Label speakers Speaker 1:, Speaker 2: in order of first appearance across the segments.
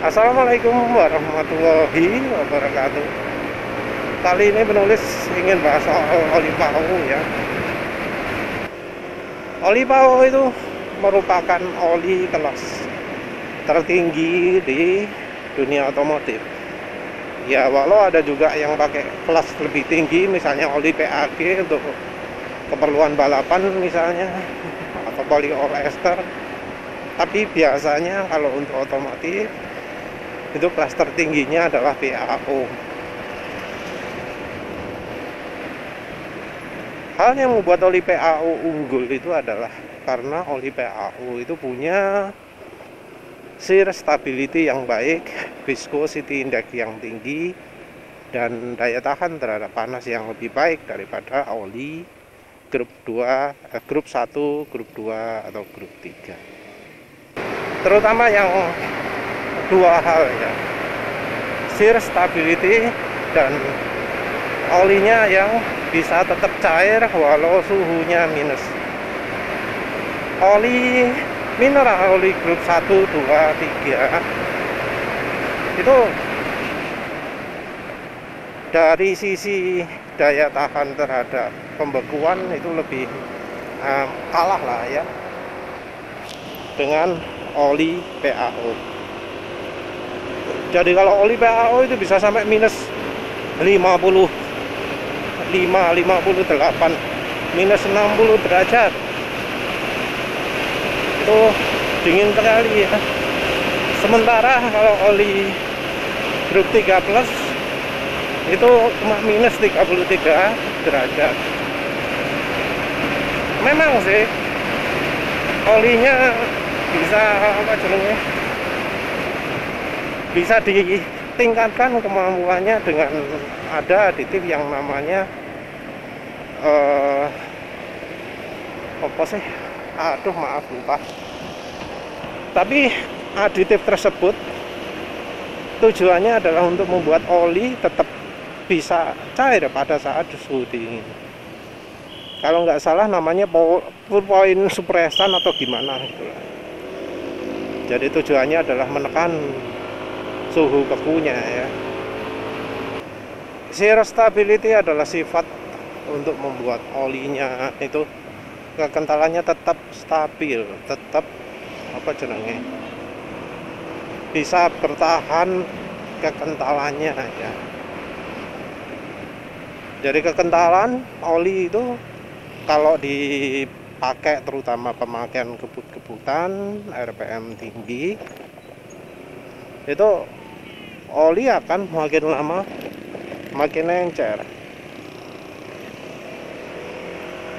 Speaker 1: Assalamualaikum warahmatullahi wabarakatuh. Kali ini penulis ingin bahas soal oli PAO ya. Oli PAO itu merupakan oli kelas tertinggi di dunia otomotif. Ya, walau ada juga yang pakai kelas lebih tinggi, misalnya oli PAG untuk keperluan balapan misalnya, atau polyester. Tapi biasanya kalau untuk otomotif itu kelas tertingginya adalah PAO. Hal yang membuat oli PAO unggul itu adalah karena oli PAO itu punya shear stability yang baik, viscosity index yang tinggi, dan daya tahan terhadap panas yang lebih baik daripada oli grup 2, grup 1, grup 2 atau grup 3. Terutama yang dua hal ya, shear stability dan olinya yang bisa tetap cair walau suhunya minus. Oli mineral, oli grup 1, 2, 3 itu dari sisi daya tahan terhadap pembekuan itu lebih kalah lah ya dengan oli PAO. Jadi kalau oli PAO itu bisa sampai minus 58, minus 60 derajat. Itu dingin sekali ya. Sementara kalau oli grup 3 plus itu cuma minus 33 derajat. Memang sih olinya bisa bisa ditingkatkan kemampuannya dengan ada aditif yang namanya apa sih? Aduh, maaf lupa. Tapi aditif tersebut tujuannya adalah untuk membuat oli tetap bisa cair pada saat suhu dingin. Kalau nggak salah namanya point suppression atau gimana gitu. Jadi tujuannya adalah menekan suhu bekunya ya. Shear stability adalah sifat untuk membuat olinya itu kekentalannya tetap stabil, tetap bisa bertahan kekentalannya ya. Jadi kekentalan oli itu kalau dipakai terutama pemakaian kebut-kebutan RPM tinggi, itu oli akan makin lama makin encer.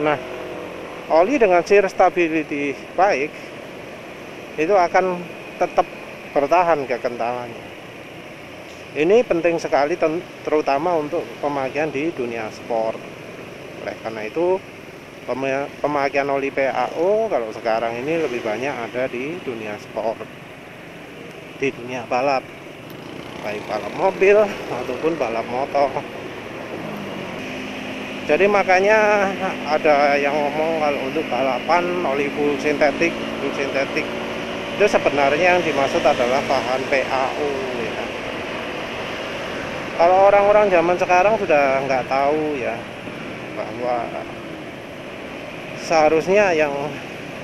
Speaker 1: Nah, oli dengan shear stability baik itu akan tetap bertahan kekentalannya. Ini penting sekali terutama untuk pemakaian di dunia sport. Oleh karena itu pemakaian oli PAO kalau sekarang ini lebih banyak ada di dunia sport, di dunia balap, baik balap mobil ataupun balap motor. Jadi makanya ada yang ngomong kalau untuk balapan oli full sintetik itu sebenarnya yang dimaksud adalah bahan PAO ya. Kalau orang-orang zaman sekarang sudah nggak tahu ya bahwa seharusnya yang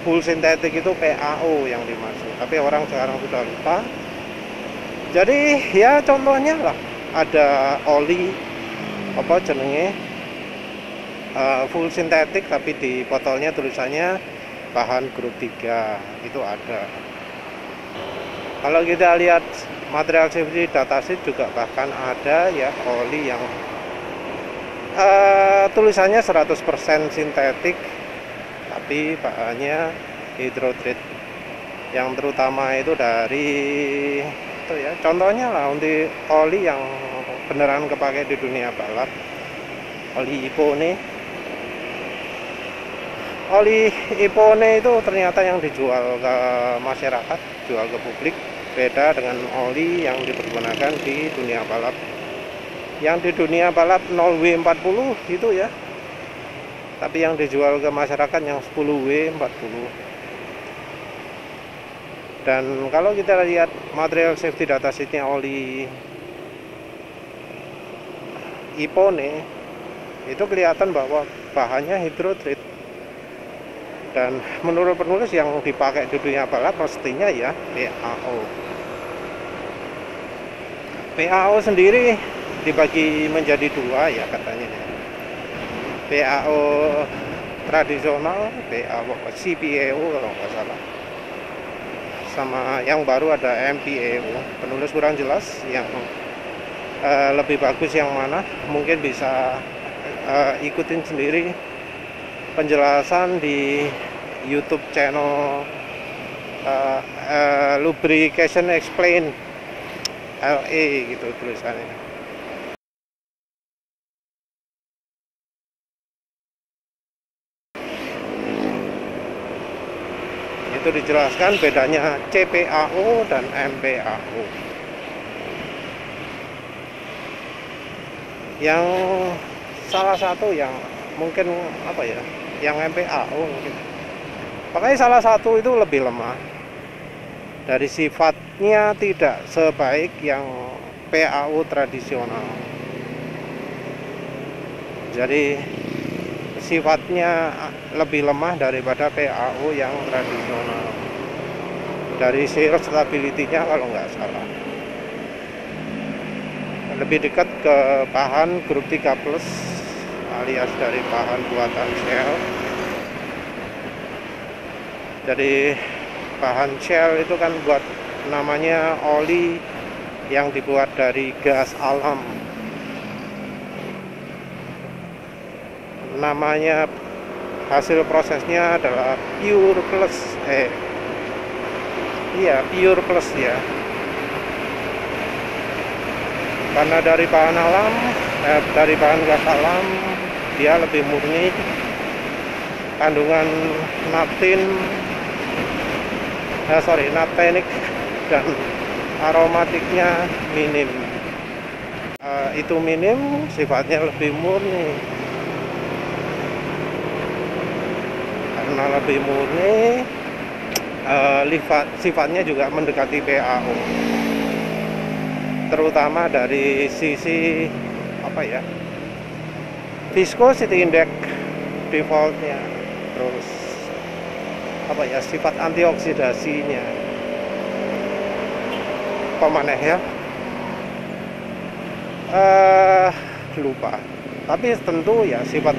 Speaker 1: full sintetik itu PAO yang dimaksud, tapi orang sekarang sudah lupa. Jadi ya contohnya lah ada oli full sintetik tapi di botolnya tulisannya bahan grup 3 itu ada. Kalau kita lihat material safety datasheet juga bahkan ada ya oli yang tulisannya 100% sintetik tapi bahannya hydrotreat, yang terutama itu dari itu ya, contohnya lah untuk oli yang beneran kepake di dunia balap, oli Ipone itu ternyata yang dijual ke masyarakat, jual ke publik, beda dengan oli yang dipergunakan di dunia balap. Yang di dunia balap 0W40 itu ya, tapi yang dijual ke masyarakat yang 10W40. Dan kalau kita lihat material safety datasheetnya oli Ippone, itu kelihatan bahwa bahannya hydrotreat. Dan menurut penulis yang dipakai di dunia balap mestinya ya PAO. PAO sendiri dibagi menjadi dua ya katanya. PAO tradisional, PAO CPAO kalau nggak salah. Sama yang baru ada MPAO. Penulis kurang jelas yang lebih bagus yang mana, mungkin bisa ikutin sendiri penjelasan di YouTube channel Lubrication Explain LE gitu tulisannya. Itu dijelaskan bedanya CPAO dan MPAO. Yang salah satu yang mungkin apa ya, yang MPAO mungkin, makanya salah satu itu lebih lemah dari sifatnya, tidak sebaik yang PAO tradisional. Jadi sifatnya lebih lemah daripada PAO yang tradisional. Dari shear stability-nya kalau nggak salah lebih dekat ke bahan grup 3 plus alias dari bahan buatan Shell. Jadi bahan Shell itu kan buat namanya oli yang dibuat dari gas alam. Namanya hasil prosesnya adalah pure plus pure plus ya, karena dari bahan alam, dari bahan gas alam dia lebih murni, kandungan naptenik dan aromatiknya minim. Itu minim, sifatnya lebih murni. Karena lebih murni, sifatnya juga mendekati PAO, terutama dari sisi apa ya, viscosity index defaultnya, terus apa ya, sifat antioksidasinya, pemaneh ya, lupa. Tapi tentu ya sifat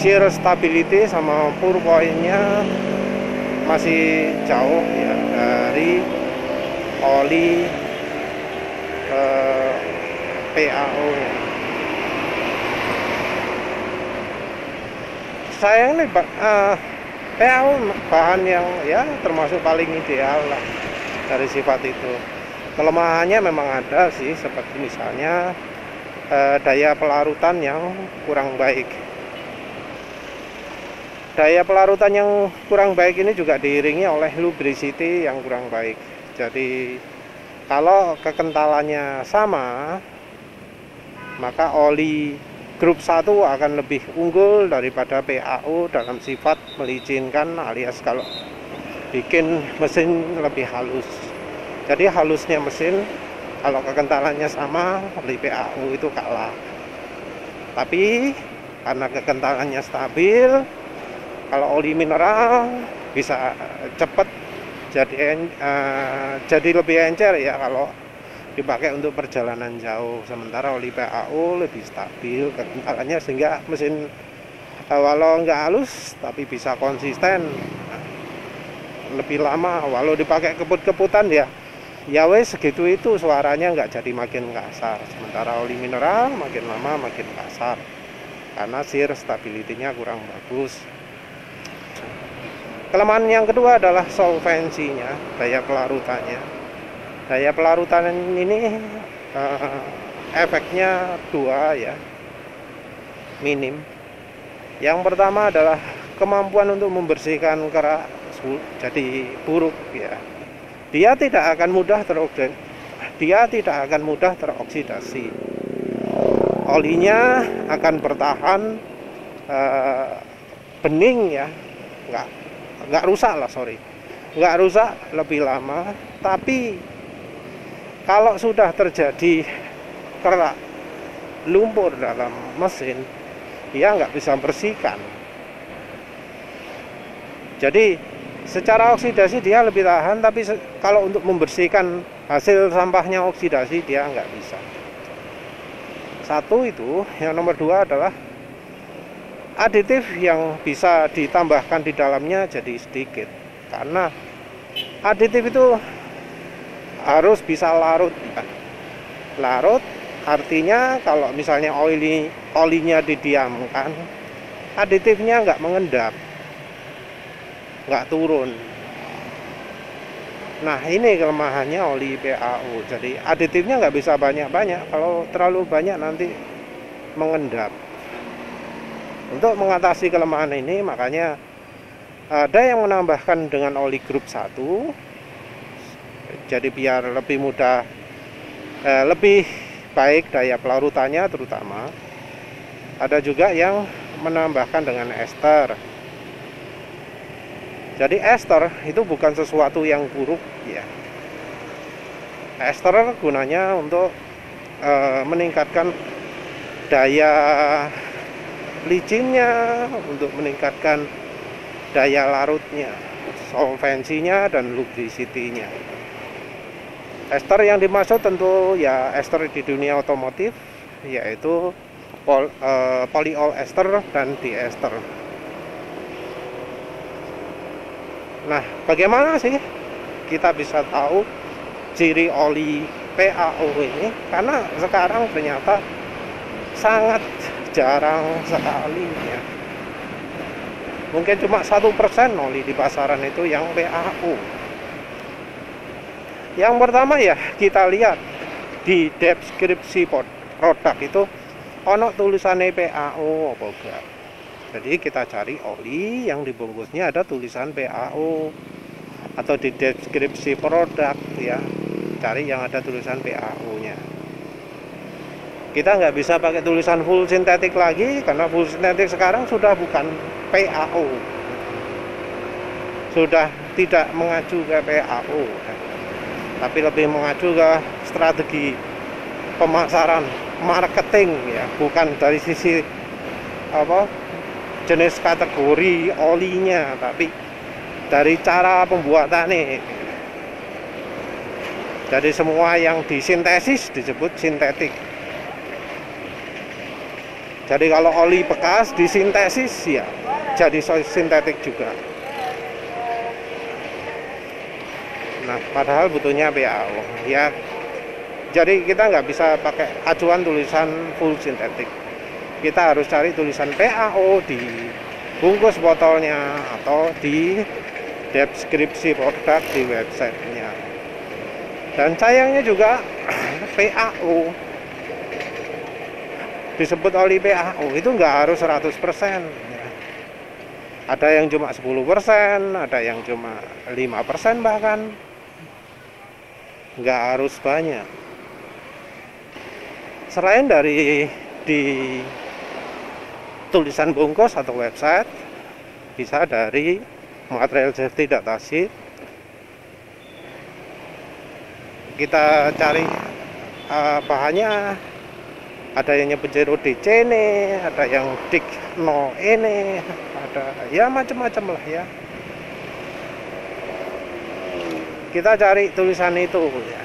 Speaker 1: shear stability sama pour point-nya masih jauh ya dari oli PAO. Sayang nih PAO bahan yang ya termasuk paling ideal lah dari sifat itu. Kelemahannya memang ada sih, seperti misalnya daya pelarutan yang kurang baik. Daya pelarutan yang kurang baik ini juga diiringi oleh lubricity yang kurang baik. Jadi kalau kekentalannya sama, maka oli grup 1 akan lebih unggul daripada PAO dalam sifat melicinkan, alias kalau bikin mesin lebih halus. Jadi halusnya mesin kalau kekentalannya sama, oli PAO itu kalah. Tapi karena kekentalannya stabil, kalau oli mineral bisa cepat jadi lebih encer ya kalau dipakai untuk perjalanan jauh. Sementara oli PAO lebih stabil kekentalannya, sehingga mesin walau nggak halus tapi bisa konsisten lebih lama. Walau dipakai keput-keputan ya wes segitu, itu suaranya nggak jadi makin kasar. Sementara oli mineral makin lama makin kasar karena shear stability-nya kurang bagus. Kelemahan yang kedua adalah solvensinya, daya pelarutannya. Daya pelarutan ini efeknya dua ya, minim. Yang pertama adalah kemampuan untuk membersihkan kerak jadi buruk ya. Dia tidak akan mudah teroksidasi. Olinya akan bertahan bening ya, nggak rusak lah, nggak rusak lebih lama. Tapi kalau sudah terjadi kerak lumpur dalam mesin, dia nggak bisa bersihkan. Jadi secara oksidasi dia lebih tahan, tapi kalau untuk membersihkan hasil sampahnya oksidasi dia nggak bisa. Satu itu. Yang nomor dua adalah aditif yang bisa ditambahkan di dalamnya jadi sedikit, karena aditif itu harus bisa larut ya. Larut artinya kalau misalnya olinya didiamkan, aditifnya nggak mengendap, nggak turun. Nah, ini kelemahannya oli PAO. Jadi aditifnya nggak bisa banyak-banyak. Kalau terlalu banyak nanti mengendap. Untuk mengatasi kelemahan ini, makanya ada yang menambahkan dengan oli grup 1. Jadi biar lebih mudah, lebih baik daya pelarutannya terutama. Ada juga yang menambahkan dengan ester. Jadi ester itu bukan sesuatu yang buruk ya. Ester gunanya untuk meningkatkan daya licinnya, untuk meningkatkan daya larutnya, solvensinya dan lubricity-nya. Ester yang dimaksud tentu ya ester di dunia otomotif, yaitu polyol ester dan diester. Nah, bagaimana sih kita bisa tahu ciri oli PAO ini? Karena sekarang ternyata sangat jarang sekali ya. Mungkin cuma 1% oli di pasaran itu yang PAO. Yang pertama ya, kita lihat di deskripsi produk itu ono tulisannya PAO apa enggak. Jadi kita cari oli yang dibungkusnya ada tulisan PAO, atau di deskripsi produk ya, cari yang ada tulisan PAO-nya. Kita nggak bisa pakai tulisan full sintetik lagi, karena full sintetik sekarang sudah bukan PAO, sudah tidak mengacu ke PAO, tapi lebih mengacu ke strategi pemasaran, marketing ya, bukan dari sisi jenis kategori olinya, tapi dari cara pembuatannya. Jadi semua yang disintesis disebut sintetik. Jadi kalau oli bekas disintesis ya jadi sintetik juga. Nah, padahal butuhnya PAO ya. Jadi kita nggak bisa pakai acuan tulisan full sintetik. Kita harus cari tulisan PAO di bungkus botolnya atau di deskripsi produk di websitenya. Dan sayangnya juga PAO, disebut oli PAO itu nggak harus 100% ya. Ada yang cuma 10%, ada yang cuma 5% bahkan. Nggak harus banyak. Selain dari di tulisan bungkus atau website, bisa dari material safety datasheet. Kita cari bahannya, ada yang nyebut 0DC nih, ada yang DIC 0 ini, ada ya macam-macam lah ya. Kita cari tulisan itu ya.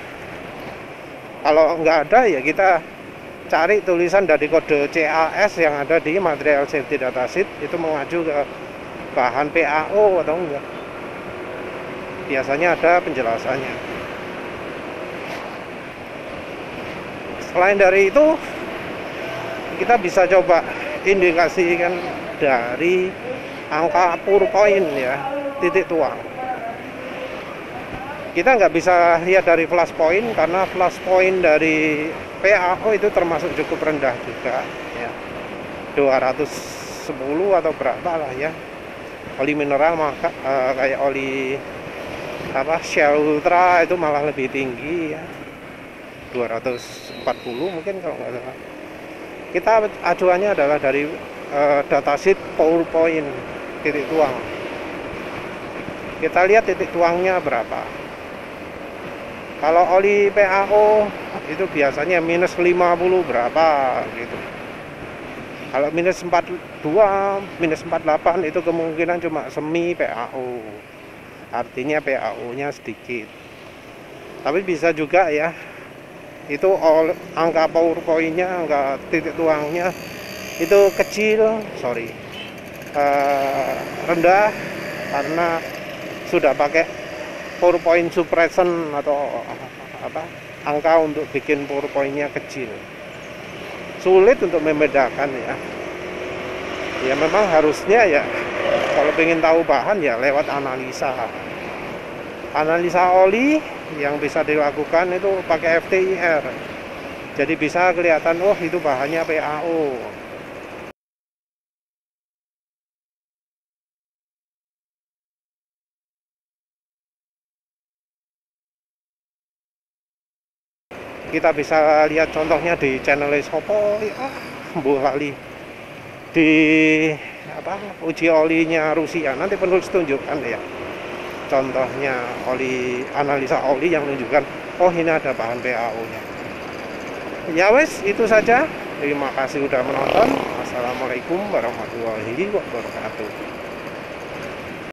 Speaker 1: Kalau nggak ada ya kita cari tulisan dari kode CAS yang ada di material safety datasheet, itu mengacu ke bahan PAO atau enggak. Biasanya ada penjelasannya. Selain dari itu, kita bisa coba indikasikan dari angka pour point ya, titik tuang. Kita nggak bisa lihat dari flash point, karena flash point dari PAO itu termasuk cukup rendah juga ya, 210 atau berapa lah ya. Oli mineral maka kayak oli Shell Ultra itu malah lebih tinggi ya, 240 mungkin kalau nggak salah. Kita acuannya adalah dari datasheet pour point titik tuang. Kita lihat titik tuangnya berapa. Kalau oli PAO itu biasanya minus 50 berapa gitu. Kalau minus 42, minus 48 itu kemungkinan cuma semi PAO. Artinya PAO-nya sedikit. Tapi bisa juga ya, itu angka power point-nya, angka titik tuangnya itu kecil, rendah, karena sudah pakai power point suppression atau apa, angka untuk bikin power point-nya kecil. Sulit untuk membedakan ya. Ya memang harusnya ya, kalau pengen tahu bahan ya lewat analisa oli yang bisa dilakukan itu pakai FTIR. Jadi bisa kelihatan, oh itu bahannya PAO. Kita bisa lihat contohnya di channel Sopo ya, lali di apa, uji olinya Rusia. Nanti penulis tunjukkan ya contohnya analisa oli yang menunjukkan oh ini ada bahan PAO nya. Ya wes, itu saja. Terima kasih sudah menonton. Assalamualaikum warahmatullahi wabarakatuh.